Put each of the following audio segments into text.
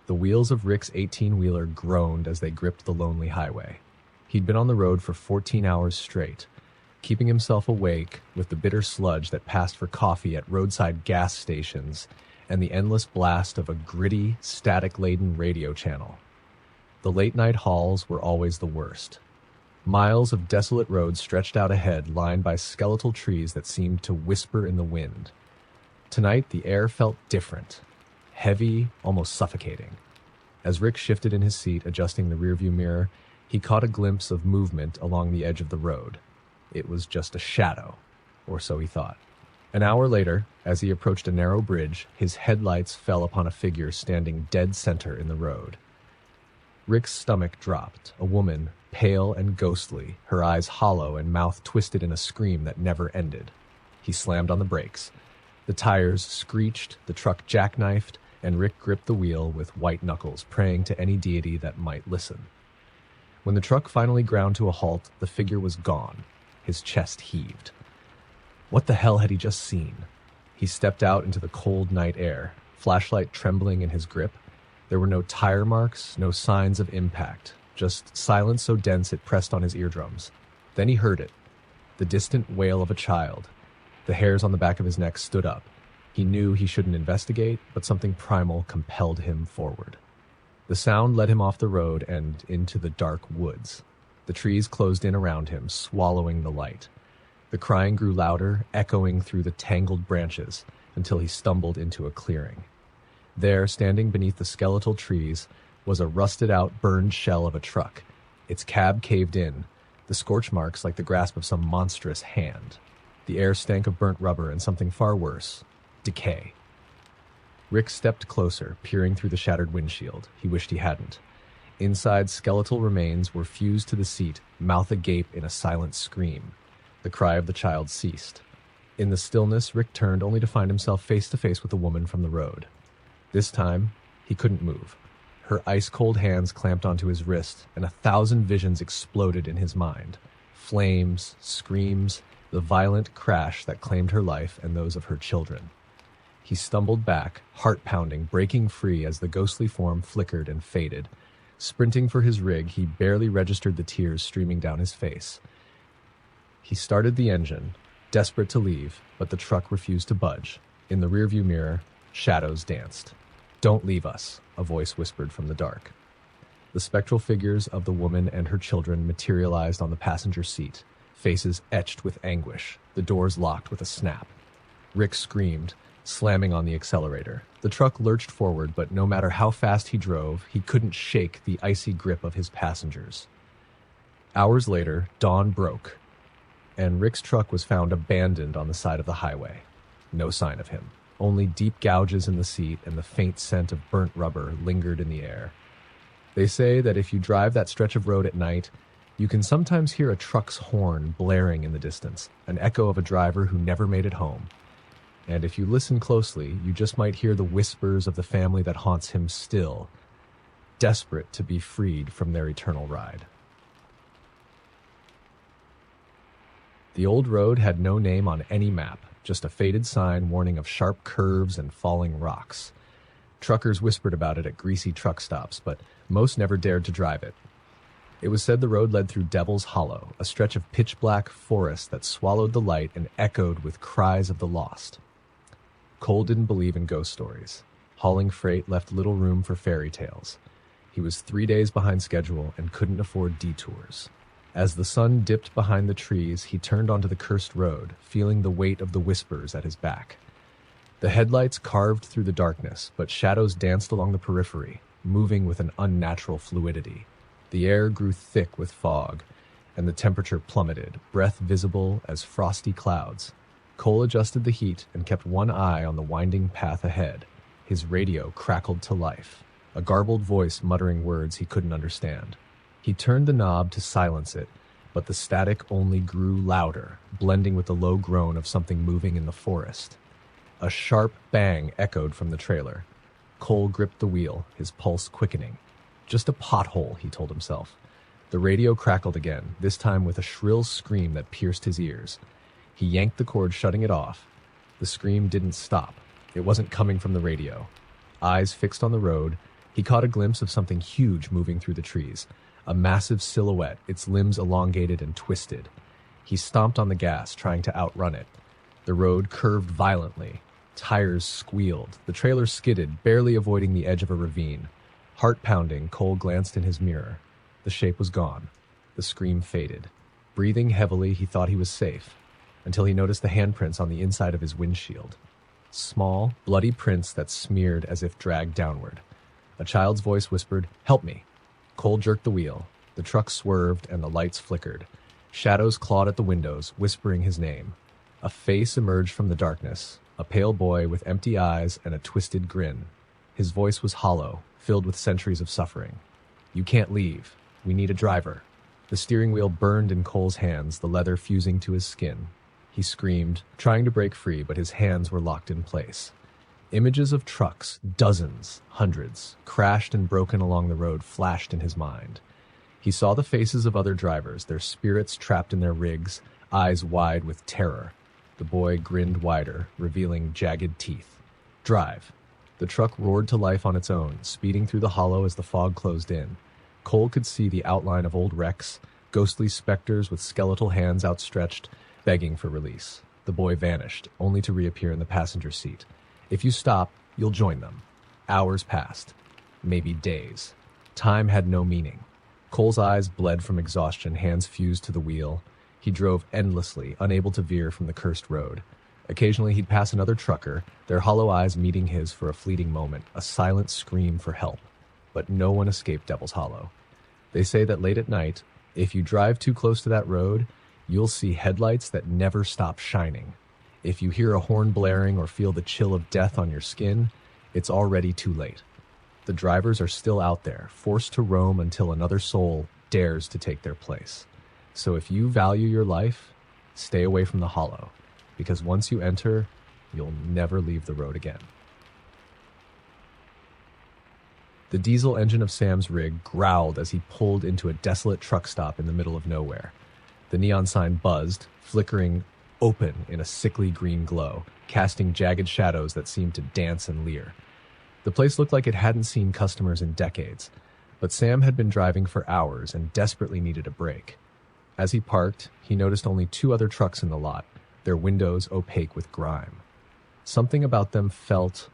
The wheels of Rick's 18-wheeler groaned as they gripped the lonely highway. He'd been on the road for 14 hours straight, keeping himself awake with the bitter sludge that passed for coffee at roadside gas stations and the endless blast of a gritty, static-laden radio channel. The late-night hauls were always the worst. Miles of desolate roads stretched out ahead, lined by skeletal trees that seemed to whisper in the wind. Tonight, the air felt different, heavy, almost suffocating. As Rick shifted in his seat, adjusting the rearview mirror, he caught a glimpse of movement along the edge of the road. It was just a shadow, or so he thought. An hour later, as he approached a narrow bridge, his headlights fell upon a figure standing dead center in the road. Rick's stomach dropped, a woman, pale and ghostly, her eyes hollow and mouth twisted in a scream that never ended. He slammed on the brakes. The tires screeched, the truck jackknifed, and Rick gripped the wheel with white knuckles, praying to any deity that might listen. When the truck finally ground to a halt, the figure was gone. His chest heaved. What the hell had he just seen? He stepped out into the cold night air, flashlight trembling in his grip. There were no tire marks, no signs of impact, just silence so dense it pressed on his eardrums. Then he heard it, the distant wail of a child. The hairs on the back of his neck stood up. He knew he shouldn't investigate, but something primal compelled him forward. The sound led him off the road and into the dark woods. The trees closed in around him, swallowing the light. The crying grew louder, echoing through the tangled branches, until he stumbled into a clearing. There, standing beneath the skeletal trees, was a rusted-out, burned shell of a truck. Its cab caved in, the scorch marks like the grasp of some monstrous hand. The air stank of burnt rubber and something far worse, decay. Rick stepped closer, peering through the shattered windshield. He wished he hadn't. Inside, skeletal remains were fused to the seat, mouth agape in a silent scream. The cry of the child ceased. In the stillness, Rick turned only to find himself face to face with a woman from the road. This time, he couldn't move. Her ice-cold hands clamped onto his wrist, and 1,000 visions exploded in his mind. Flames, screams, the violent crash that claimed her life and those of her children. He stumbled back, heart-pounding, breaking free as the ghostly form flickered and faded. Sprinting for his rig, he barely registered the tears streaming down his face. He started the engine, desperate to leave, but the truck refused to budge. In the rearview mirror, shadows danced. "Don't leave us," a voice whispered from the dark. The spectral figures of the woman and her children materialized on the passenger seat, faces etched with anguish, the doors locked with a snap. Rick screamed, slamming on the accelerator. The truck lurched forward, but no matter how fast he drove, he couldn't shake the icy grip of his passengers. Hours later, dawn broke, and Rick's truck was found abandoned on the side of the highway. No sign of him. Only deep gouges in the seat and the faint scent of burnt rubber lingered in the air. They say that if you drive that stretch of road at night, you can sometimes hear a truck's horn blaring in the distance, an echo of a driver who never made it home. And if you listen closely, you just might hear the whispers of the family that haunts him still, desperate to be freed from their eternal ride. The old road had no name on any map, just a faded sign warning of sharp curves and falling rocks. Truckers whispered about it at greasy truck stops, but most never dared to drive it. It was said the road led through Devil's Hollow, a stretch of pitch-black forest that swallowed the light and echoed with cries of the lost. Cole didn't believe in ghost stories. Hauling freight left little room for fairy tales. He was 3 days behind schedule and couldn't afford detours. As the sun dipped behind the trees, he turned onto the cursed road, feeling the weight of the whispers at his back. The headlights carved through the darkness, but shadows danced along the periphery, moving with an unnatural fluidity. The air grew thick with fog, and the temperature plummeted, breath visible as frosty clouds. Cole adjusted the heat and kept one eye on the winding path ahead. His radio crackled to life, a garbled voice muttering words he couldn't understand. He turned the knob to silence it, but the static only grew louder, blending with the low groan of something moving in the forest. A sharp bang echoed from the trailer. Cole gripped the wheel, his pulse quickening. Just a pothole, he told himself. The radio crackled again, this time with a shrill scream that pierced his ears. He yanked the cord, shutting it off. The scream didn't stop. It wasn't coming from the radio. Eyes fixed on the road, He caught a glimpse of something huge moving through the trees, a massive silhouette, its limbs elongated and twisted. He stomped on the gas, trying to outrun it. The road curved violently. Tires squealed. The trailer skidded, barely avoiding the edge of a ravine. Heart pounding, Cole glanced in his mirror. The shape was gone. The scream faded. Breathing heavily, he thought he was safe, until he noticed the handprints on the inside of his windshield. Small, bloody prints that smeared as if dragged downward. A child's voice whispered, "Help me." Cole jerked the wheel. The truck swerved and the lights flickered. Shadows clawed at the windows, whispering his name. A face emerged from the darkness, a pale boy with empty eyes and a twisted grin. His voice was hollow, filled with centuries of suffering. "You can't leave. We need a driver." The steering wheel burned in Cole's hands, the leather fusing to his skin. He screamed, trying to break free, but his hands were locked in place. Images of trucks, dozens, hundreds, crashed and broken along the road flashed in his mind. He saw the faces of other drivers, their spirits trapped in their rigs, eyes wide with terror. The boy grinned wider, revealing jagged teeth. "Drive." The truck roared to life on its own, speeding through the hollow as the fog closed in. Cole could see the outline of old wrecks, ghostly specters with skeletal hands outstretched, begging for release. The boy vanished, only to reappear in the passenger seat. "If you stop, you'll join them." Hours passed. Maybe days. Time had no meaning. Cole's eyes bled from exhaustion, hands fused to the wheel. He drove endlessly, unable to veer from the cursed road. Occasionally he'd pass another trucker, their hollow eyes meeting his for a fleeting moment, a silent scream for help. But no one escaped Devil's Hollow. They say that late at night, if you drive too close to that road, you'll see headlights that never stop shining. If you hear a horn blaring or feel the chill of death on your skin, it's already too late. The drivers are still out there, forced to roam until another soul dares to take their place. So if you value your life, stay away from the hollow, because once you enter, you'll never leave the road again. The diesel engine of Sam's rig growled as he pulled into a desolate truck stop in the middle of nowhere. The neon sign buzzed, flickering open in a sickly green glow, casting jagged shadows that seemed to dance and leer. The place looked like it hadn't seen customers in decades, but Sam had been driving for hours and desperately needed a break. As he parked, he noticed only 2 other trucks in the lot, their windows opaque with grime. Something about them felt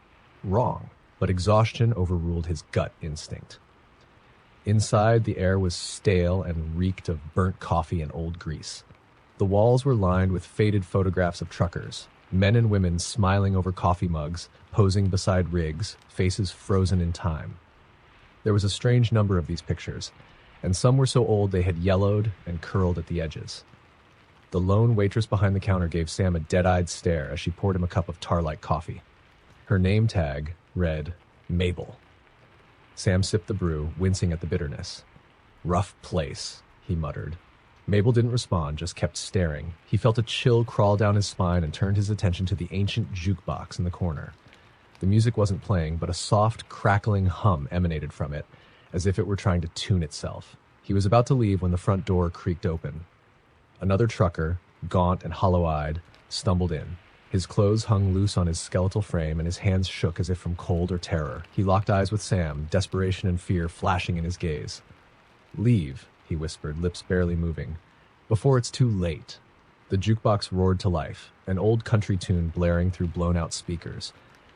wrong, but exhaustion overruled his gut instinct. Inside, the air was stale and reeked of burnt coffee and old grease. The walls were lined with faded photographs of truckers, men and women smiling over coffee mugs, posing beside rigs, faces frozen in time. There was a strange number of these pictures, and some were so old they had yellowed and curled at the edges. The lone waitress behind the counter gave Sam a dead-eyed stare as she poured him a cup of tar-like coffee. Her name tag read, Mabel. Sam sipped the brew, wincing at the bitterness. "Rough place," he muttered. Mabel didn't respond, just kept staring. He felt a chill crawl down his spine and turned his attention to the ancient jukebox in the corner. The music wasn't playing, but a soft, crackling hum emanated from it, as if it were trying to tune itself. He was about to leave when the front door creaked open. Another trucker, gaunt and hollow-eyed, stumbled in. His clothes hung loose on his skeletal frame, and his hands shook as if from cold or terror. He locked eyes with Sam, desperation and fear flashing in his gaze. "Leave," he whispered, lips barely moving. "Before it's too late." The jukebox roared to life, an old country tune blaring through blown-out speakers.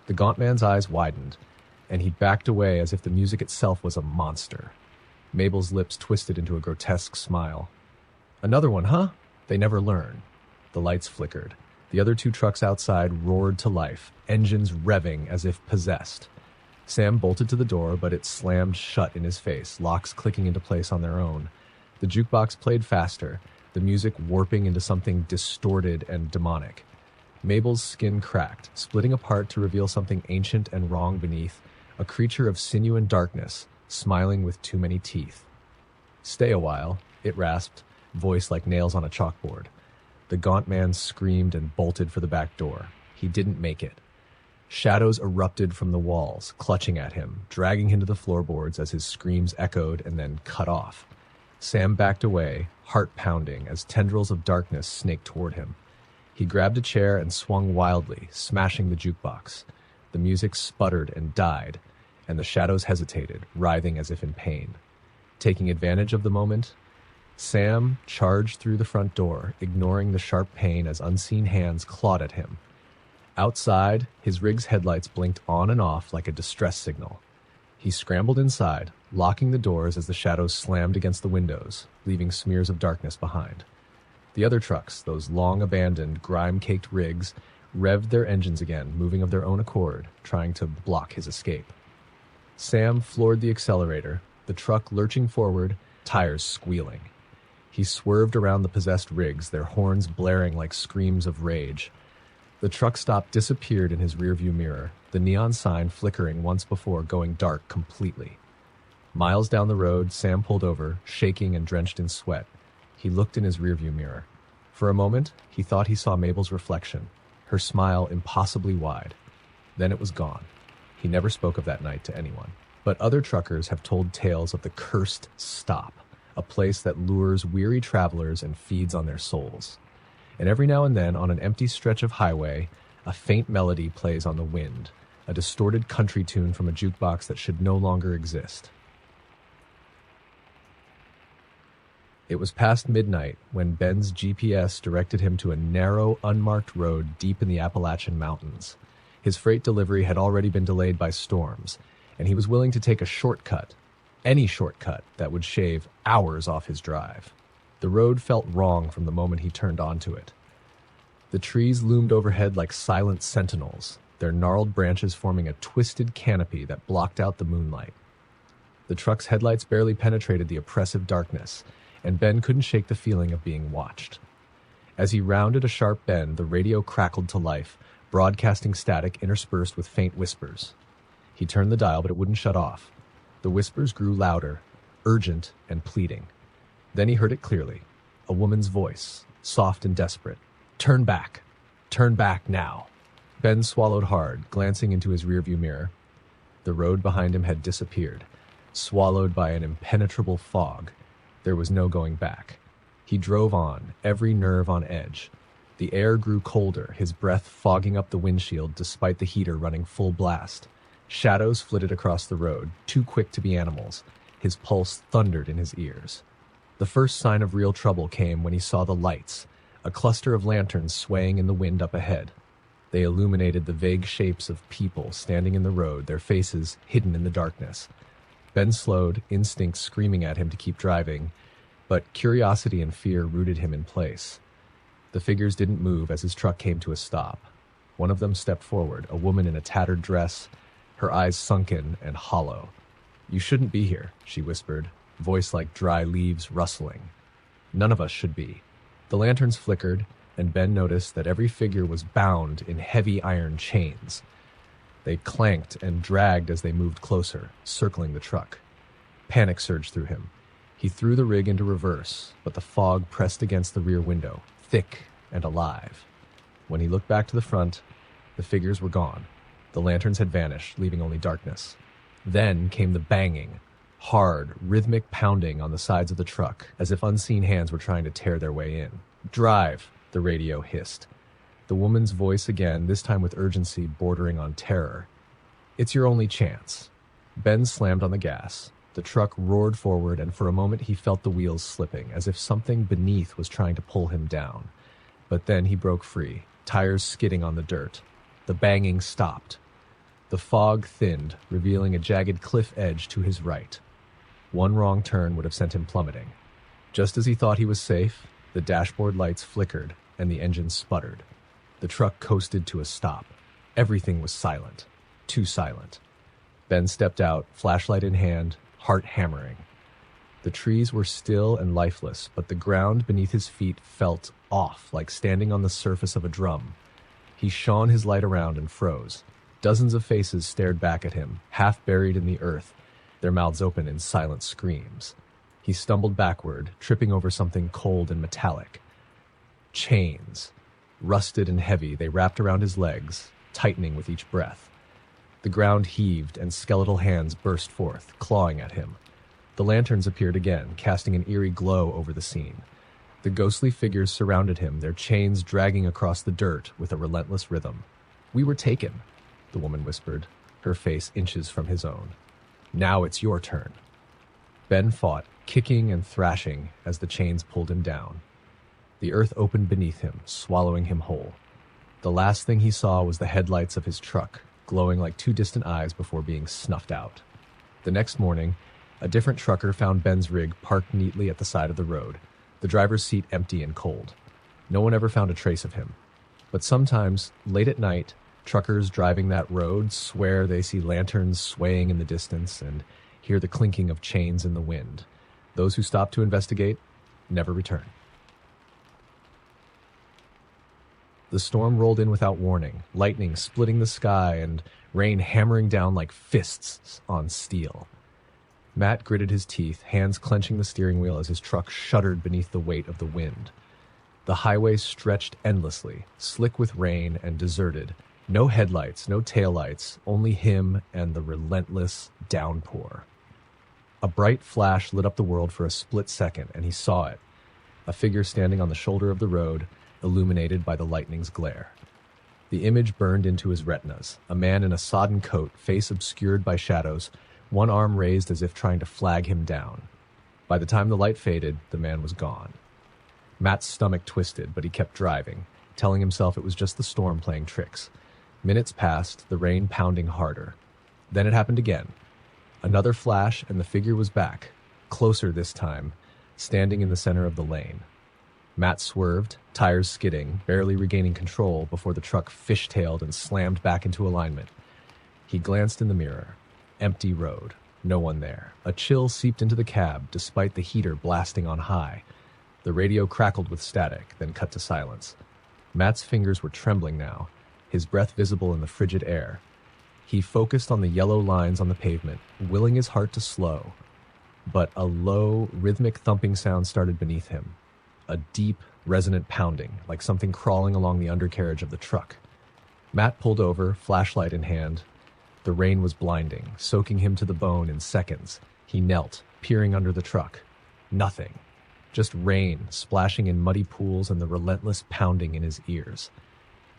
The gaunt man's eyes widened, and he backed away as if the music itself was a monster. Mabel's lips twisted into a grotesque smile. "Another one, huh?" They never learn. The lights flickered. The other 2 trucks outside roared to life, engines revving as if possessed. Sam bolted to the door, but it slammed shut in his face, locks clicking into place on their own. The jukebox played faster, the music warping into something distorted and demonic. Mabel's skin cracked, splitting apart to reveal something ancient and wrong beneath, a creature of sinew and darkness, smiling with too many teeth. "Stay a while," it rasped, voice like nails on a chalkboard. The gaunt man screamed and bolted for the back door. He didn't make it. Shadows erupted from the walls, clutching at him, dragging him to the floorboards as his screams echoed and then cut off. Sam backed away, heart pounding, as tendrils of darkness snaked toward him. He grabbed a chair and swung wildly, smashing the jukebox. The music sputtered and died. and the shadows hesitated, writhing as if in pain. Taking advantage of the moment, Sam charged through the front door, ignoring the sharp pain as unseen hands clawed at him. Outside, his rig's headlights blinked on and off like a distress signal. He scrambled inside, locking the doors as the shadows slammed against the windows, leaving smears of darkness behind. The other trucks, those long-abandoned, grime-caked rigs, revved their engines again, moving of their own accord, trying to block his escape. Sam floored the accelerator, the truck lurching forward, tires squealing. He swerved around the possessed rigs, their horns blaring like screams of rage. The truck stop disappeared in his rearview mirror, the neon sign flickering once before going dark completely. Miles down the road, Sam pulled over, shaking and drenched in sweat. He looked in his rearview mirror. For a moment, he thought he saw Mabel's reflection, her smile impossibly wide. Then it was gone. He never spoke of that night to anyone. But other truckers have told tales of the cursed stop, a place that lures weary travelers and feeds on their souls. And every now and then, on an empty stretch of highway, a faint melody plays on the wind, a distorted country tune from a jukebox that should no longer exist. It was past midnight when Ben's GPS directed him to a narrow, unmarked road deep in the Appalachian Mountains. His freight delivery had already been delayed by storms, and he was willing to take a shortcut, any shortcut that would shave hours off his drive. The road felt wrong from the moment he turned onto it. The trees loomed overhead like silent sentinels, their gnarled branches forming a twisted canopy that blocked out the moonlight. The truck's headlights barely penetrated the oppressive darkness, and Ben couldn't shake the feeling of being watched. As he rounded a sharp bend, the radio crackled to life, broadcasting static interspersed with faint whispers. He turned the dial, but it wouldn't shut off. The whispers grew louder, urgent and pleading. Then he heard it clearly, a woman's voice, soft and desperate. Turn back now. Ben swallowed hard, glancing into his rearview mirror. The road behind him had disappeared, swallowed by an impenetrable fog. There was no going back. He drove on, every nerve on edge. The air grew colder, his breath fogging up the windshield despite the heater running full blast. Shadows flitted across the road, too quick to be animals. His pulse thundered in his ears. The first sign of real trouble came when he saw the lights, a cluster of lanterns swaying in the wind up ahead. They illuminated the vague shapes of people standing in the road, their faces hidden in the darkness. Ben slowed, instinct screaming at him to keep driving, but curiosity and fear rooted him in place. The figures didn't move as his truck came to a stop. One of them stepped forward, a woman in a tattered dress, her eyes sunken and hollow. "You shouldn't be here," she whispered, voice like dry leaves rustling. "None of us should be." The lanterns flickered, and Ben noticed that every figure was bound in heavy iron chains. They clanked and dragged as they moved closer, circling the truck. Panic surged through him. He threw the rig into reverse, but the fog pressed against the rear window, thick and alive. When he looked back to the front, the figures were gone. The lanterns had vanished, leaving only darkness. Then came the banging, hard, rhythmic pounding on the sides of the truck, as if unseen hands were trying to tear their way in. "Drive," the radio hissed. The woman's voice again, this time with urgency bordering on terror. "It's your only chance." Ben slammed on the gas. The truck roared forward, and for a moment he felt the wheels slipping, as if something beneath was trying to pull him down. But then he broke free, tires skidding on the dirt. The banging stopped. The fog thinned, revealing a jagged cliff edge to his right. One wrong turn would have sent him plummeting. Just as he thought he was safe, the dashboard lights flickered and the engine sputtered. The truck coasted to a stop. Everything was silent. Too silent. Ben stepped out, flashlight in hand, heart hammering. The trees were still and lifeless, but the ground beneath his feet felt off, like standing on the surface of a drum. He shone his light around and froze. Dozens of faces stared back at him, half buried in the earth, their mouths open in silent screams. He stumbled backward, tripping over something cold and metallic. Chains. Rusted and heavy, they wrapped around his legs, tightening with each breath. The ground heaved, and skeletal hands burst forth, clawing at him. The lanterns appeared again, casting an eerie glow over the scene. The ghostly figures surrounded him, their chains dragging across the dirt with a relentless rhythm. "We were taken," the woman whispered. her face inches from his own. Now it's your turn. Ben fought, kicking and thrashing as the chains pulled him down. The earth opened beneath him, swallowing him whole. The last thing he saw was the headlights of his truck, glowing like two distant eyes before being snuffed out. The next morning, a different trucker found Ben's rig parked neatly at the side of the road, the driver's seat empty and cold. No one ever found a trace of him. But sometimes, late at night, truckers driving that road swear they see lanterns swaying in the distance and hear the clinking of chains in the wind. Those who stop to investigate never return. The storm rolled in without warning, lightning splitting the sky and rain hammering down like fists on steel. Matt gritted his teeth, hands clenching the steering wheel as his truck shuddered beneath the weight of the wind. The highway stretched endlessly, slick with rain and deserted. No headlights, no taillights, only him and the relentless downpour. A bright flash lit up the world for a split second, and he saw it. A figure standing on the shoulder of the road, illuminated by the lightning's glare. The image burned into his retinas, a man in a sodden coat, face obscured by shadows, one arm raised as if trying to flag him down. By the time the light faded, the man was gone. Matt's stomach twisted, but he kept driving, telling himself it was just the storm playing tricks. Minutes passed, the rain pounding harder. Then it happened again. Another flash, and the figure was back, closer this time, standing in the center of the lane. Matt swerved, tires skidding, barely regaining control before the truck fishtailed and slammed back into alignment. He glanced in the mirror. Empty road. No one there. A chill seeped into the cab, despite the heater blasting on high. The radio crackled with static, then cut to silence. Matt's fingers were trembling now, his breath visible in the frigid air. He focused on the yellow lines on the pavement, willing his heart to slow. But a low, rhythmic thumping sound started beneath him. A deep, resonant pounding, like something crawling along the undercarriage of the truck. Matt pulled over, flashlight in hand. The rain was blinding, soaking him to the bone in seconds. He knelt, peering under the truck. Nothing. Just rain, splashing in muddy pools and the relentless pounding in his ears.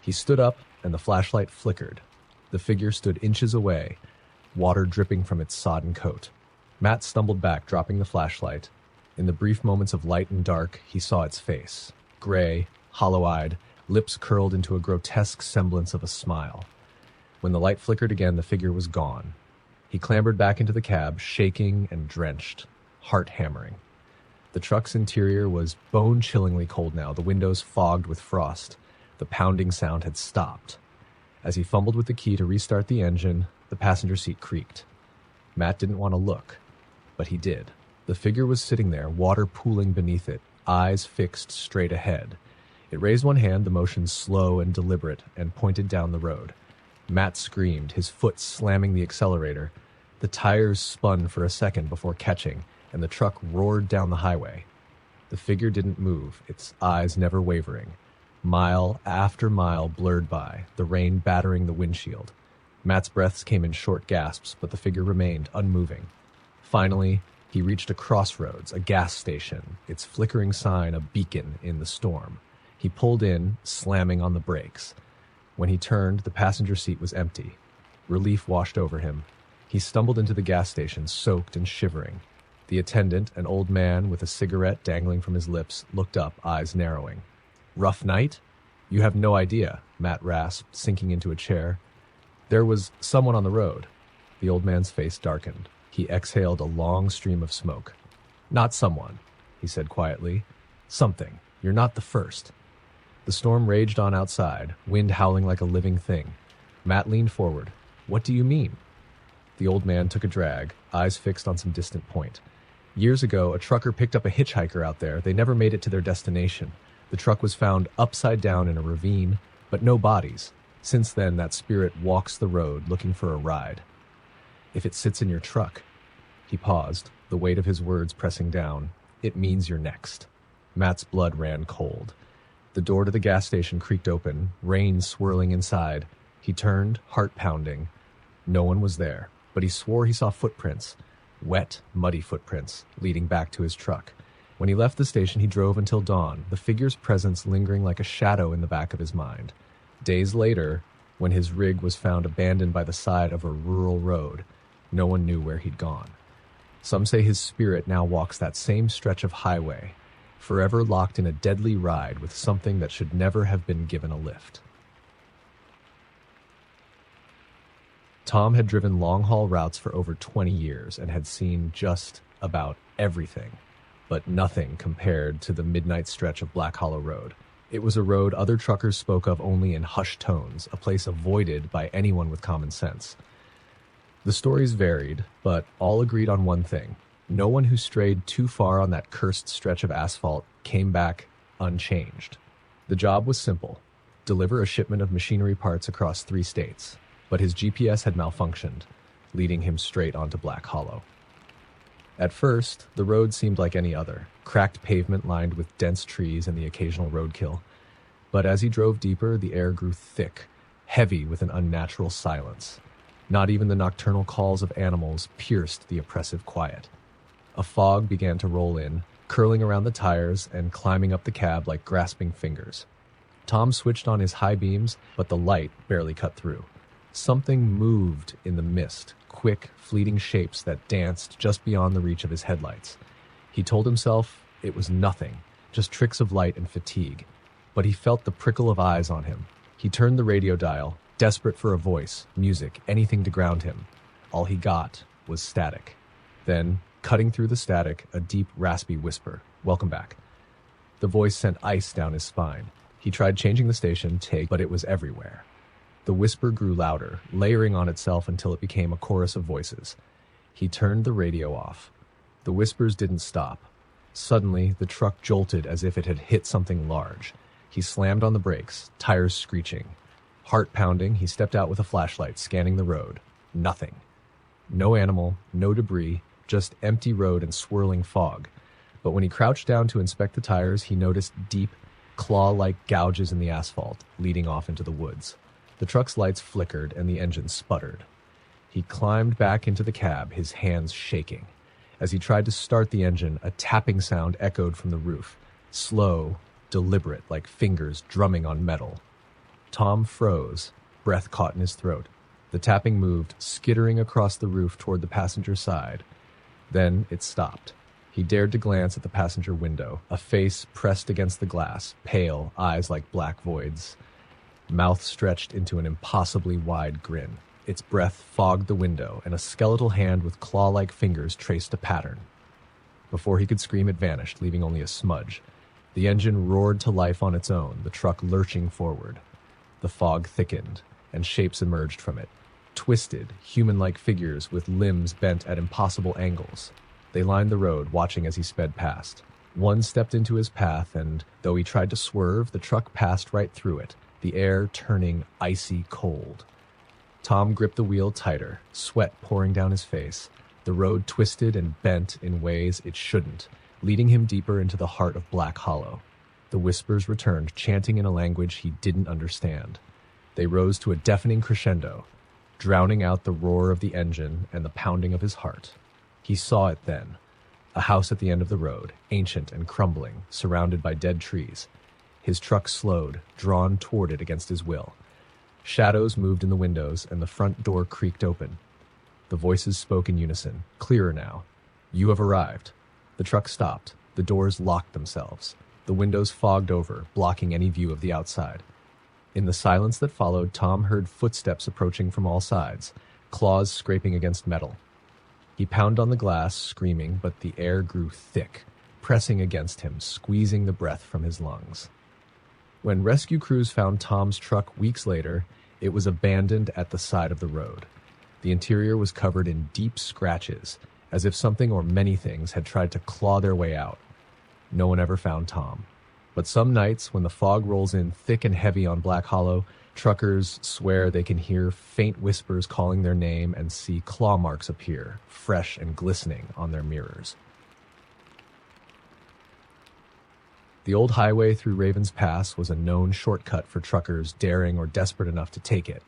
He stood up, and the flashlight flickered. The figure stood inches away, water dripping from its sodden coat. Matt stumbled back, dropping the flashlight. In the brief moments of light and dark, he saw its face. Gray, hollow-eyed, lips curled into a grotesque semblance of a smile. When the light flickered again, the figure was gone. He clambered back into the cab, shaking and drenched, heart hammering. The truck's interior was bone-chillingly cold now, the windows fogged with frost. The pounding sound had stopped. As he fumbled with the key to restart the engine, the passenger seat creaked. Matt didn't want to look, but he did. The figure was sitting there, water pooling beneath it, eyes fixed straight ahead. It raised one hand, the motion slow and deliberate, and pointed down the road. Matt screamed, his foot slamming the accelerator. The tires spun for a second before catching, and the truck roared down the highway. The figure didn't move, its eyes never wavering. Mile after mile blurred by, the rain battering the windshield. Matt's breaths came in short gasps, but the figure remained unmoving. Finally, he reached a crossroads, a gas station, its flickering sign a beacon in the storm. He pulled in, slamming on the brakes. When he turned, the passenger seat was empty. Relief washed over him. He stumbled into the gas station, soaked and shivering. The attendant, an old man with a cigarette dangling from his lips, looked up, eyes narrowing. "Rough night?" "You have no idea," Matt rasped, sinking into a chair. "There was someone on the road." The old man's face darkened. He exhaled a long stream of smoke. "Not someone," he said quietly. "Something. You're not the first." The storm raged on outside, wind howling like a living thing. Matt leaned forward. "What do you mean?" The old man took a drag, eyes fixed on some distant point. "Years ago, a trucker picked up a hitchhiker out there. They never made it to their destination. The truck was found upside down in a ravine, but no bodies. Since then, that spirit walks the road looking for a ride. If it sits in your truck," he paused, the weight of his words pressing down, "it means you're next." Matt's blood ran cold. The door to the gas station creaked open, rain swirling inside. He turned, heart pounding. No one was there, but he swore he saw footprints, wet, muddy footprints, leading back to his truck. When he left the station, he drove until dawn, the figure's presence lingering like a shadow in the back of his mind. Days later, When his rig was found abandoned by the side of a rural road, no one knew where he'd gone. Some say his spirit now walks that same stretch of highway, forever locked in a deadly ride with something that should never have been given a lift. Tom had driven long-haul routes for over 20 years and had seen just about everything, but nothing compared to the midnight stretch of Black Hollow Road. It was a road other truckers spoke of only in hushed tones, a place avoided by anyone with common sense. The stories varied, but all agreed on one thing. No one who strayed too far on that cursed stretch of asphalt came back unchanged. The job was simple: deliver a shipment of machinery parts across 3 states. But his GPS had malfunctioned, leading him straight onto Black Hollow. At first, the road seemed like any other, cracked pavement lined with dense trees and the occasional roadkill. But as he drove deeper, the air grew thick, heavy with an unnatural silence. Not even the nocturnal calls of animals pierced the oppressive quiet. A fog began to roll in, curling around the tires and climbing up the cab like grasping fingers. Tom switched on his high beams, but the light barely cut through. Something moved in the mist, quick, fleeting shapes that danced just beyond the reach of his headlights. He told himself it was nothing, just tricks of light and fatigue. But he felt the prickle of eyes on him. He turned the radio dial, desperate for a voice, music, anything to ground him. All he got was static. Then, cutting through the static, a deep, raspy whisper. "Welcome back." The voice sent ice down his spine. He tried changing the station, but it was everywhere. The whisper grew louder, layering on itself until it became a chorus of voices. He turned the radio off. The whispers didn't stop. Suddenly, the truck jolted as if it had hit something large. He slammed on the brakes, tires screeching. Heart pounding, he stepped out with a flashlight, scanning the road. Nothing. No animal, no debris, just empty road and swirling fog. But when he crouched down to inspect the tires, he noticed deep, claw-like gouges in the asphalt, leading off into the woods. The truck's lights flickered and the engine sputtered. He climbed back into the cab, his hands shaking. As he tried to start the engine, a tapping sound echoed from the roof, slow, deliberate, like fingers drumming on metal. Tom froze, breath caught in his throat. The tapping moved, skittering across the roof toward the passenger side. Then it stopped. He dared to glance at the passenger window, a face pressed against the glass, pale, eyes like black voids. Mouth stretched into an impossibly wide grin. Its breath fogged the window, and a skeletal hand with claw-like fingers traced a pattern. Before he could scream, it vanished, leaving only a smudge. The engine roared to life on its own, the truck lurching forward. The fog thickened, and shapes emerged from it. Twisted, human-like figures with limbs bent at impossible angles. They lined the road, watching as he sped past. One stepped into his path, and though he tried to swerve, the truck passed right through it, the air turning icy cold. Tom gripped the wheel tighter, sweat pouring down his face. The road twisted and bent in ways it shouldn't, leading him deeper into the heart of Black Hollow. The whispers returned, chanting in a language he didn't understand. They rose to a deafening crescendo, drowning out the roar of the engine and the pounding of his heart. He saw it then, a house at the end of the road, ancient and crumbling, surrounded by dead trees. His truck slowed, drawn toward it against his will. Shadows moved in the windows, and the front door creaked open. The voices spoke in unison, clearer now. "You have arrived." The truck stopped. The doors locked themselves. The windows fogged over, blocking any view of the outside. In the silence that followed, Tom heard footsteps approaching from all sides, claws scraping against metal. He pounded on the glass, screaming, but the air grew thick, pressing against him, squeezing the breath from his lungs. When rescue crews found Tom's truck weeks later, it was abandoned at the side of the road. The interior was covered in deep scratches, as if something or many things had tried to claw their way out. No one ever found Tom. But some nights, when the fog rolls in thick and heavy on Black Hollow, truckers swear they can hear faint whispers calling their name and see claw marks appear, fresh and glistening on their mirrors. The old highway through Raven's Pass was a known shortcut for truckers daring or desperate enough to take it.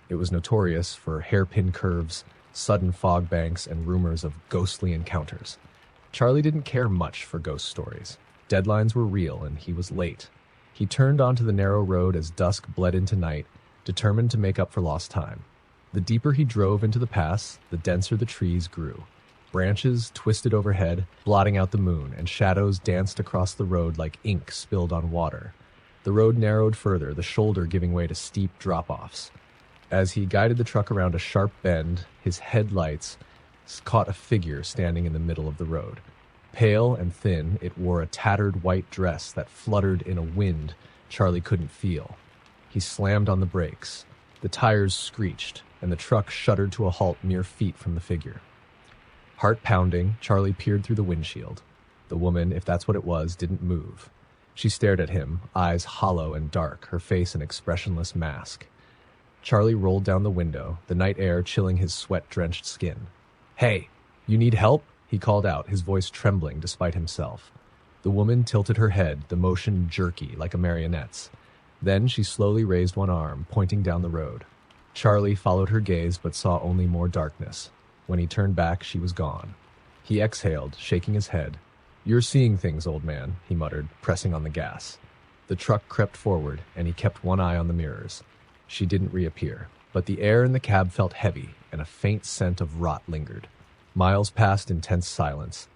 It was notorious for hairpin curves, sudden fog banks, and rumors of ghostly encounters. Charlie didn't care much for ghost stories. Deadlines were real, and he was late. He turned onto the narrow road as dusk bled into night, determined to make up for lost time. The deeper he drove into the pass, the denser the trees grew. Branches twisted overhead, blotting out the moon, and shadows danced across the road like ink spilled on water. The road narrowed further, the shoulder giving way to steep drop-offs. As he guided the truck around a sharp bend, his headlights caught a figure standing in the middle of the road. Pale and thin, it wore a tattered white dress that fluttered in a wind Charlie couldn't feel. He slammed on the brakes. The tires screeched, and the truck shuddered to a halt mere feet from the figure. Heart pounding, Charlie peered through the windshield. The woman, if that's what it was, didn't move. She stared at him, eyes hollow and dark, her face an expressionless mask. Charlie rolled down the window, the night air chilling his sweat-drenched skin. "Hey, you need help?" he called out, his voice trembling despite himself. The woman tilted her head, the motion jerky, like a marionette's. Then she slowly raised one arm, pointing down the road. Charlie followed her gaze but saw only more darkness. When he turned back, she was gone. He exhaled, shaking his head. "You're seeing things, old man," he muttered, pressing on the gas. The truck crept forward, and he kept one eye on the mirrors. She didn't reappear, but the air in the cab felt heavy, and a faint scent of rot lingered. Miles passed in tense silence.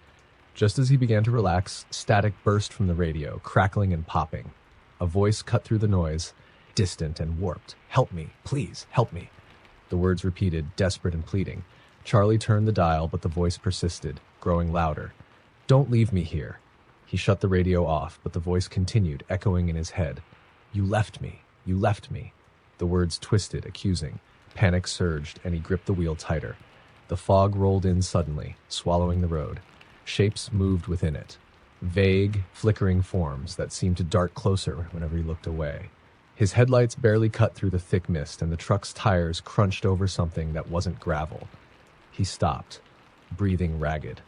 Just as he began to relax, static burst from the radio, crackling and popping. A voice cut through the noise, distant and warped. "Help me, please, help me." The words repeated, desperate and pleading. Charlie turned the dial, but the voice persisted, growing louder. "Don't leave me here." He shut the radio off, but the voice continued, echoing in his head. "You left me. You left me." The words twisted, accusing. Panic surged, and he gripped the wheel tighter. The fog rolled in suddenly, swallowing the road. Shapes moved within it. Vague, flickering forms that seemed to dart closer whenever he looked away. His headlights barely cut through the thick mist, and the truck's tires crunched over something that wasn't gravel. He stopped, breathing ragged.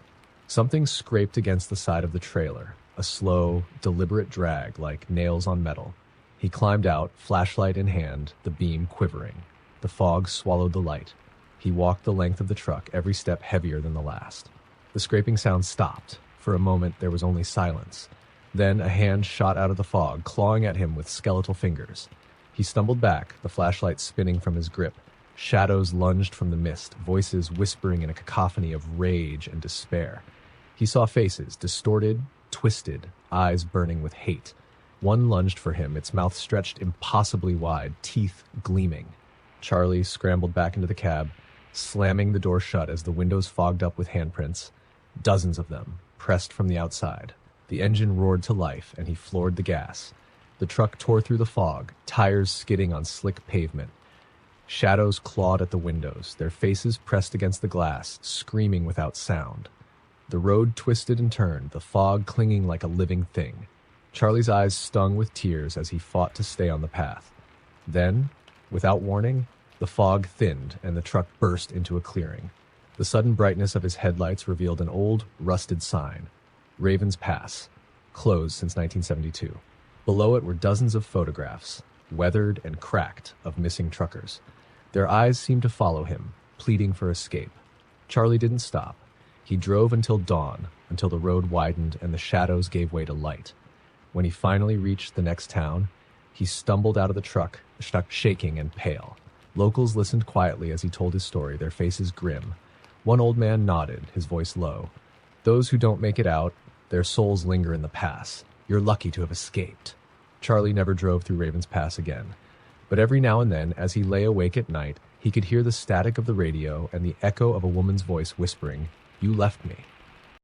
Something scraped against the side of the trailer, a slow, deliberate drag like nails on metal. He climbed out, flashlight in hand, the beam quivering. The fog swallowed the light. He walked the length of the truck, every step heavier than the last. The scraping sound stopped. For a moment, there was only silence. Then a hand shot out of the fog, clawing at him with skeletal fingers. He stumbled back, the flashlight spinning from his grip. Shadows lunged from the mist, voices whispering in a cacophony of rage and despair. He saw faces, distorted, twisted, eyes burning with hate. One lunged for him, its mouth stretched impossibly wide, teeth gleaming. Charlie scrambled back into the cab, slamming the door shut as the windows fogged up with handprints. Dozens of them, pressed from the outside. The engine roared to life, and he floored the gas. The truck tore through the fog, tires skidding on slick pavement. Shadows clawed at the windows, their faces pressed against the glass, screaming without sound. The road twisted and turned, the fog clinging like a living thing. Charlie's eyes stung with tears as he fought to stay on the path. Then, without warning, the fog thinned and the truck burst into a clearing. The sudden brightness of his headlights revealed an old, rusted sign. Raven's Pass, closed since 1972. Below it were dozens of photographs, weathered and cracked, of missing truckers. Their eyes seemed to follow him, pleading for escape. Charlie didn't stop. He drove until dawn, until the road widened and the shadows gave way to light. When he finally reached the next town, he stumbled out of the truck, shaking and pale. Locals listened quietly as he told his story, their faces grim. One old man nodded, his voice low. "Those who don't make it out, their souls linger in the pass. You're lucky to have escaped." Charlie never drove through Raven's Pass again. But every now and then, as he lay awake at night, he could hear the static of the radio and the echo of a woman's voice whispering, "You left me."